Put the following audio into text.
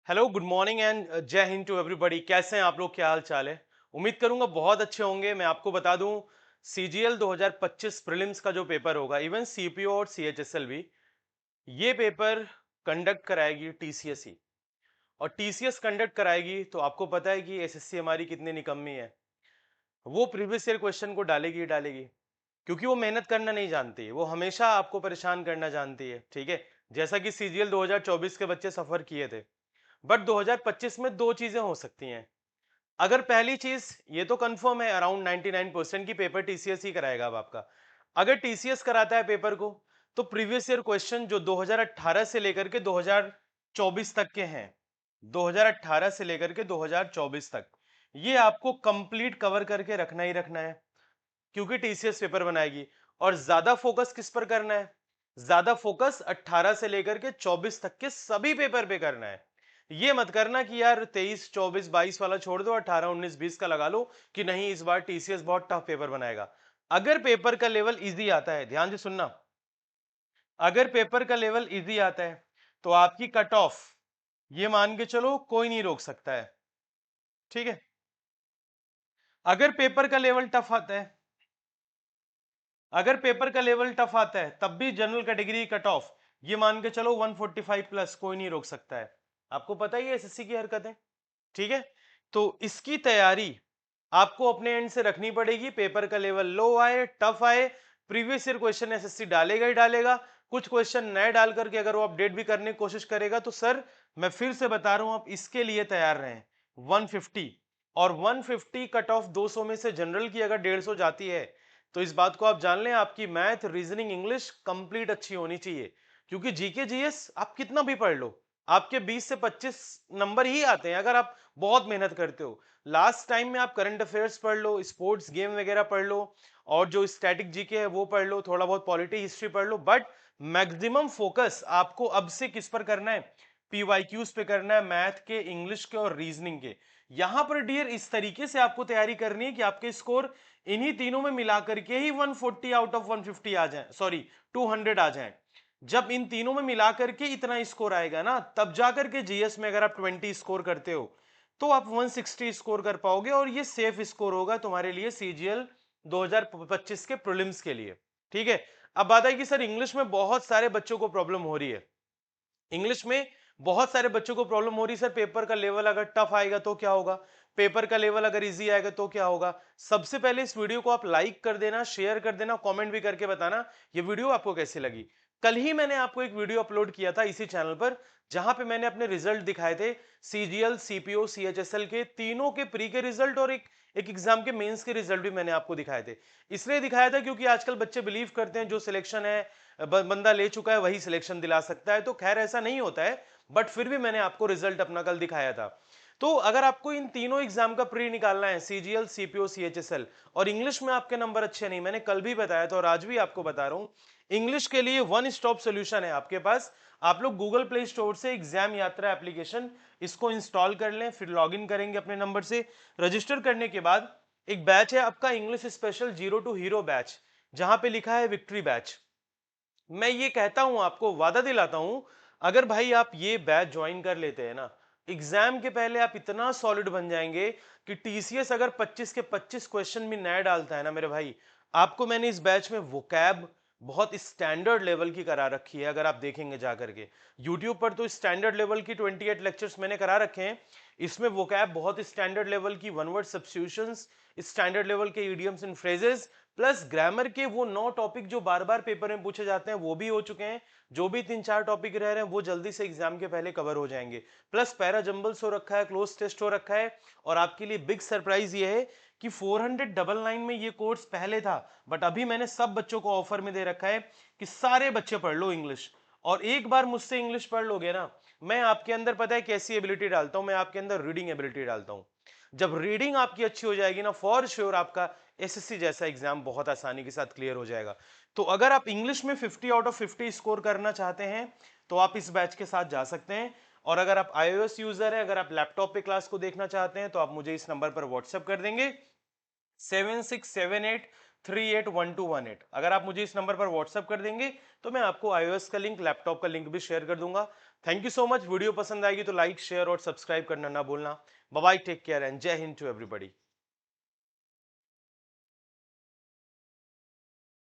Hello, good morning and Jai Hind to everybody. कैसे हैं आप लोग? क्या हाल चाल है? उम्मीद करूंगा बहुत अच्छे होंगे। मैं आपको बता दूं, सीजीएल 2025 प्रीलिम्स का जो पेपर होगा, इवन सीपीओ और सीएचएसएल भी, ये पेपर कंडक्ट कराएगी टीसीएस ही। और टीसीएस कंडक्ट कराएगी तो आपको पता है कि एसएससी हमारी कितनी निकम्मी है। वो प्रीवियस ईयर क्वेश्चन को डालेगी ही डालेगी, क्योंकि वो मेहनत करना नहीं जानती है। वो हमेशा आपको परेशान करना जानती है, ठीक है। जैसा कि सीजीएल 2024 के बच्चे सफर किए थे। बट 2025 में दो चीजें हो सकती हैं। अगर पहली चीज, ये तो कंफर्म है, अराउंड 99% की पेपर टीसीएस ही कराएगा अब आपका। अगर टीसीएस कराता है पेपर को, तो प्रीवियस ईयर क्वेश्चन जो 2018 से लेकर के 2024 तक के हैं, 2018 से लेकर के 2024 तक, ये आपको कंप्लीट कवर करके रखना ही रखना है, क्योंकि टीसीएस पेपर बनाएगी। और ज्यादा फोकस किस पर करना है? ज्यादा फोकस 18 से लेकर के 24 तक के सभी पेपर पे करना है। ये मत करना कि यार 23 24 22 वाला छोड़ दो, 18 19 20 का लगा लो कि नहीं इस बार टीसीएस बहुत टफ पेपर बनाएगा। अगर पेपर का लेवल इजी आता है, ध्यान से सुनना, अगर पेपर का लेवल इजी आता है तो आपकी कट ऑफ, ये मान के चलो, कोई नहीं रोक सकता है, ठीक है। अगर पेपर का लेवल टफ आता है, अगर पेपर का लेवल टफ आता है, तब भी जनरल कैटेगरी कट ऑफ, ये मान के चलो 145 प्लस, कोई नहीं रोक सकता है। आपको पता ही है एसएससी की हरकतें, ठीक है। तो इसकी तैयारी आपको अपने एंड से रखनी पड़ेगी। पेपर का लेवल लो आए, टफ आए, प्रीवियस ईयर क्वेश्चन एसएससी डालेगा ही डालेगा। कुछ क्वेश्चन नए डाल करके अगर वो अपडेट भी करने की कोशिश करेगा, तो सर मैं फिर से बता रहा हूं, आप इसके लिए तैयार रहें। 150 और 150 कट ऑफ 200 में से जनरल की अगर 150 जाती है, तो इस बात को आप जान लें, आपकी मैथ, रीजनिंग, इंग्लिश कंप्लीट अच्छी होनी चाहिए। क्योंकि जीके जीएस आप कितना भी पढ़ लो, आपके 20 से 25 नंबर ही आते हैं अगर आप बहुत मेहनत करते हो। लास्ट टाइम में आप करंट अफेयर्स पढ़ लो, स्पोर्ट्स गेम वगैरह पढ़ लो, और जो स्टैटिक जीके है वो पढ़ लो, थोड़ा बहुत पॉलिटी हिस्ट्री पढ़ लो, बट मैक्सिमम फोकस आपको अब से किस पर करना है? पीवाईक्यूज पे करना है, मैथ के, इंग्लिश के और रीजनिंग के। यहां पर डियर इस तरीके से आपको तैयारी करनी है कि आपके स्कोर इन्हीं तीनों में मिलाकर के ही 140 आउट ऑफ 150 आ जाए, सॉरी 200 आ जाए। जब इन तीनों में मिलाकर के इतना स्कोर आएगा ना, तब जाकर के जीएस में अगर आप 20 स्कोर करते हो, तो आप 160 स्कोर कर पाओगे, और ये सेफ स्कोर होगा तुम्हारे लिए सीजीएल 2025 के प्रीलिम्स के लिए, ठीक है। अब बात है कि सर इंग्लिश में बहुत सारे बच्चों को प्रॉब्लम हो रही है। इंग्लिश में बहुत सारे बच्चों को प्रॉब्लम हो रही है, सर पेपर का लेवल अगर टफ आएगा तो क्या होगा, पेपर का लेवल अगर इजी आएगा तो क्या होगा। सबसे पहले इस वीडियो को आप लाइक कर देना, शेयर कर देना, कमेंट भी करके बताना ये वीडियो आपको कैसी लगी। कल ही मैंने आपको एक वीडियो अपलोड किया था इसी चैनल पर, जहां पे मैंने अपने रिजल्ट दिखाए थे, सीजीएल, सीपीओ, सीएचएसएल के तीनों के प्री के रिजल्ट, और एक एक एग्जाम के मेंस के रिजल्ट भी मैंने आपको दिखाए थे। इसलिए दिखाया था क्योंकि आजकल बच्चे बिलीव करते हैं जो सिलेक्शन है बंदा ले चुका है वही सिलेक्शन दिला सकता है, तो खैर ऐसा नहीं होता है। बट फिर भी मैंने आपको रिजल्ट अपना कल दिखाया था। तो अगर आपको इन तीनों एग्जाम का प्री निकालना है, सीजीएल, सीपीओ, सीएचएसएल, और इंग्लिश में आपके नंबर अच्छे नहीं, मैंने कल भी बताया था और आज भी आपको बता रहा हूं, इंग्लिश के लिए वन स्टॉप सोल्यूशन है आपके पास। आप लोग गूगल प्ले स्टोर से एग्जाम यात्रा एप्लीकेशन, इसको इंस्टॉल कर लें, फिर लॉगिन करेंगे अपने नंबर से। रजिस्टर करने के बाद एक बैच है आपका, English special zero to hero batch, जहां पे लिखा है विक्ट्री बैच। मैं ये कहता हूं, आपको वादा दिलाता हूं, अगर भाई आप ये बैच ज्वाइन कर लेते हैं ना, एग्जाम के पहले आप इतना सॉलिड बन जाएंगे कि टीसीएस अगर 25 के 25 क्वेश्चन भी नए डालता है ना मेरे भाई, आपको मैंने इस बैच में वोकैब बहुत स्टैंडर्ड लेवल की करा रखी है। अगर आप देखेंगे जाकर के यूट्यूब पर, तो स्टैंडर्ड लेवल की 28 लेक्चर्स मैंने करा रखे हैं। इसमें वोकैब बहुत स्टैंडर्ड लेवल की, one word substitutions, standard level के idioms and phrases, plus grammar के वो 9 टॉपिक जो बार बार पेपर में पूछे जाते हैं वो भी हो चुके हैं। जो भी 3-4 टॉपिक रह रहे हैं वो जल्दी से एग्जाम के पहले कवर हो जाएंगे। प्लस पैरा जंबल्स हो रखा है, क्लोज टेस्ट हो रखा है, और आपके लिए बिग सरप्राइज ये है कि 499 में ये कोर्स पहले था, बट अभी मैंने सब बच्चों को ऑफर में दे रखा है कि सारे बच्चे पढ़ लो इंग्लिश। और एक बार मुझसे इंग्लिश पढ़ लोगे ना, मैं आपके अंदर पता है कैसी एबिलिटी डालता हूं, मैं आपके अंदर रीडिंग एबिलिटी डालता हूं। जब रीडिंग आपकी अच्छी हो जाएगी ना, फॉर श्योर आपका एसएससी जैसा एग्जाम बहुत आसानी के साथ क्लियर हो जाएगा। तो अगर आप इंग्लिश में 50 आउट ऑफ 50 स्कोर करना चाहते हैं, तो आप इस बैच के साथ जा सकते हैं। और अगर आप iOS यूजर है, अगर आप लैपटॉप पे क्लास को देखना चाहते हैं, तो आप मुझे इस नंबर पर व्हाट्सएप कर देंगे, 381218। अगर आप मुझे इस नंबर पर व्हाट्सएप कर देंगे तो मैं आपको iOS का लिंक, लैपटॉप का लिंक भी शेयर कर दूंगा। Thank you so much. Video पसंद आएगी तो लाइक, शेयर और सब्सक्राइब करना ना भूलना। Bye bye, take care and Jai Hind to everybody.